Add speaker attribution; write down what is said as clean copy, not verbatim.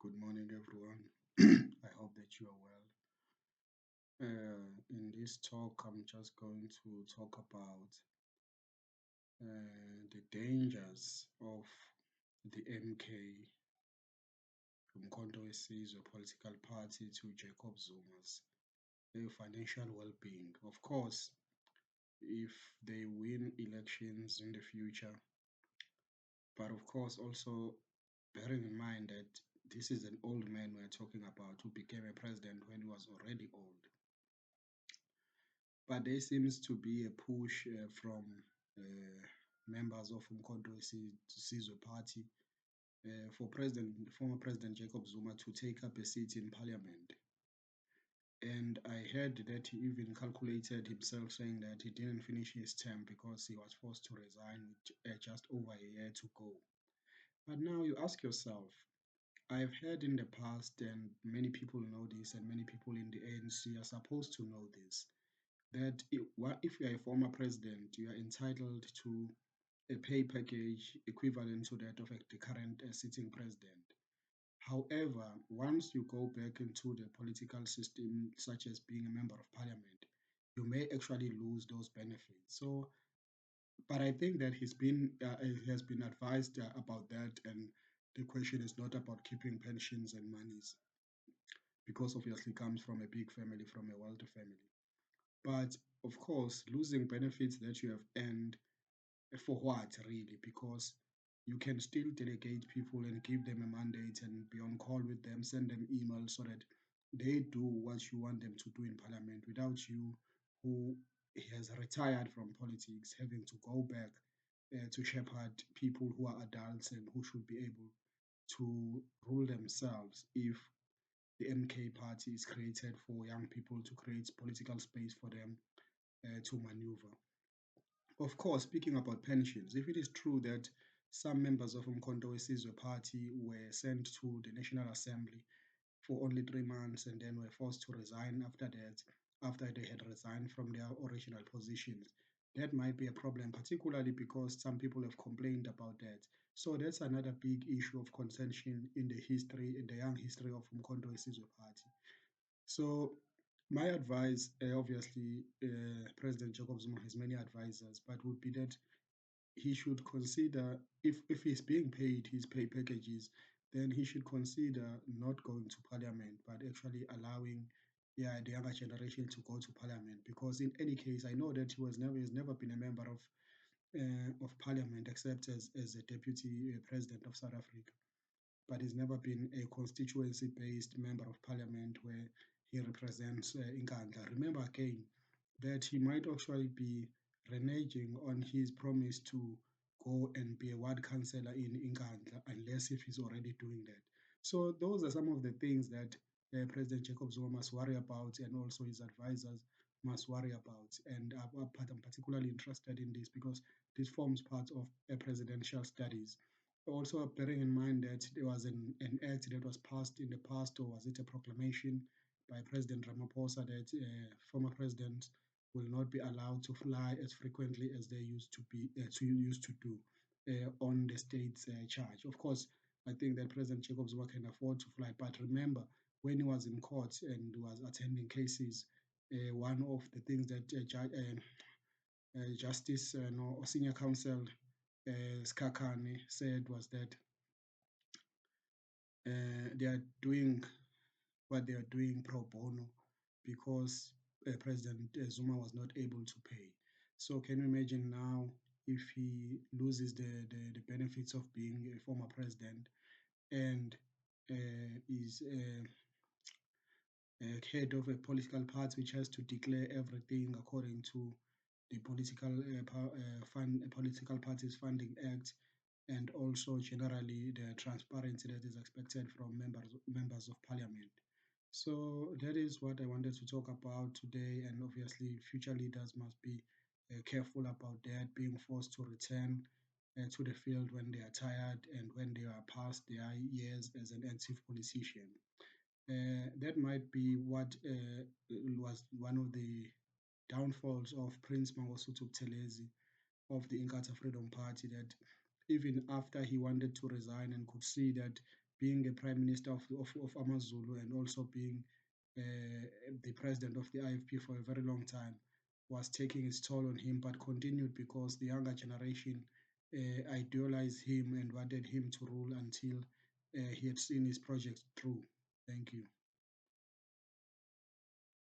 Speaker 1: Good morning, everyone. I hope that you are well. In this talk, I'm just going to talk about the dangers of the MK from Mkhonto weSizwe political party to Jacob Zuma's financial well-being. Of course, if they win elections in the future, but of course, also bearing in mind that this is an old man we're talking about who became a president when he was already old. But there seems to be a push from members of Umkhonto Sizwe Party for former President Jacob Zuma to take up a seat in parliament. And I heard that he even calculated himself saying that he didn't finish his term because he was forced to resign with just over a year to go. But now you ask yourself, I've heard in the past, and many people know this, and many people in the ANC are supposed to know this, that if you are a former president, you are entitled to a pay package equivalent to that of the current sitting president. However, once you go back into the political system, such as being a member of parliament, you may actually lose those benefits. So, but I think that he has been advised about that, and the question is not about keeping pensions and monies, because obviously comes from a big family, from a wealthy family. But of course, losing benefits that you have earned for what really? Because you can still delegate people and give them a mandate and be on call with them, send them emails so that they do what you want them to do in parliament without you, who has retired from politics, having to go back to shepherd people who are adults and who should be able to rule themselves if the MK party is created for young people to create political space for them to maneuver. Of course, speaking about pensions, if it is true that some members of Umkhonto weSizwe Party were sent to the National Assembly for only 3 months and then were forced to resign after that, after they had resigned from their original positions, that might be a problem, particularly because some people have complained about that. So that's another big issue of contention in the history, in the young history of Umkhonto weSizwe Party. So my advice, obviously, President Jacob Zuma has many advisors, but would be that he should consider, if he's being paid his pay packages, then he should consider not going to parliament, but actually allowing the younger generation to go to parliament. Because in any case, I know that he's never been a member of parliament except as a deputy president of South Africa, but he's never been a constituency-based member of parliament where he represents Inkandla. Remember again that he might actually be reneging on his promise to go and be a ward councillor in Inkandla, unless if he's already doing that. So those are some of the things that President Jacob Zuma must worry about, and also his advisors must worry about. And I'm particularly interested in this because this forms part of presidential studies. Also bearing in mind that there was an act that was passed in the past, or was it a proclamation by President Ramaphosa, that former presidents will not be allowed to fly as frequently as they used to do on the state's charge. Of course, I think that President Jacob Zuma can afford to fly, but remember, when he was in court and was attending cases, one of the things that Justice or Senior Counsel Skakane said was that they are doing what they are doing pro bono because President Zuma was not able to pay. So can you imagine now if he loses the benefits of being a former president and is head of a political party which has to declare everything according to the political parties funding act, and also generally the transparency that is expected from members of parliament. So that is what I wanted to talk about today, and obviously future leaders must be careful about that, being forced to return to the field when they are tired and when they are past their years as an active politician. That might be what was one of the downfalls of Prince Mangosuthu Buthelezi of the Inkatha Freedom Party, that even after he wanted to resign and could see that being a prime minister of AmaZulu and also being the president of the IFP for a very long time was taking its toll on him, but continued because the younger generation idealized him and wanted him to rule until he had seen his project through. Thank you.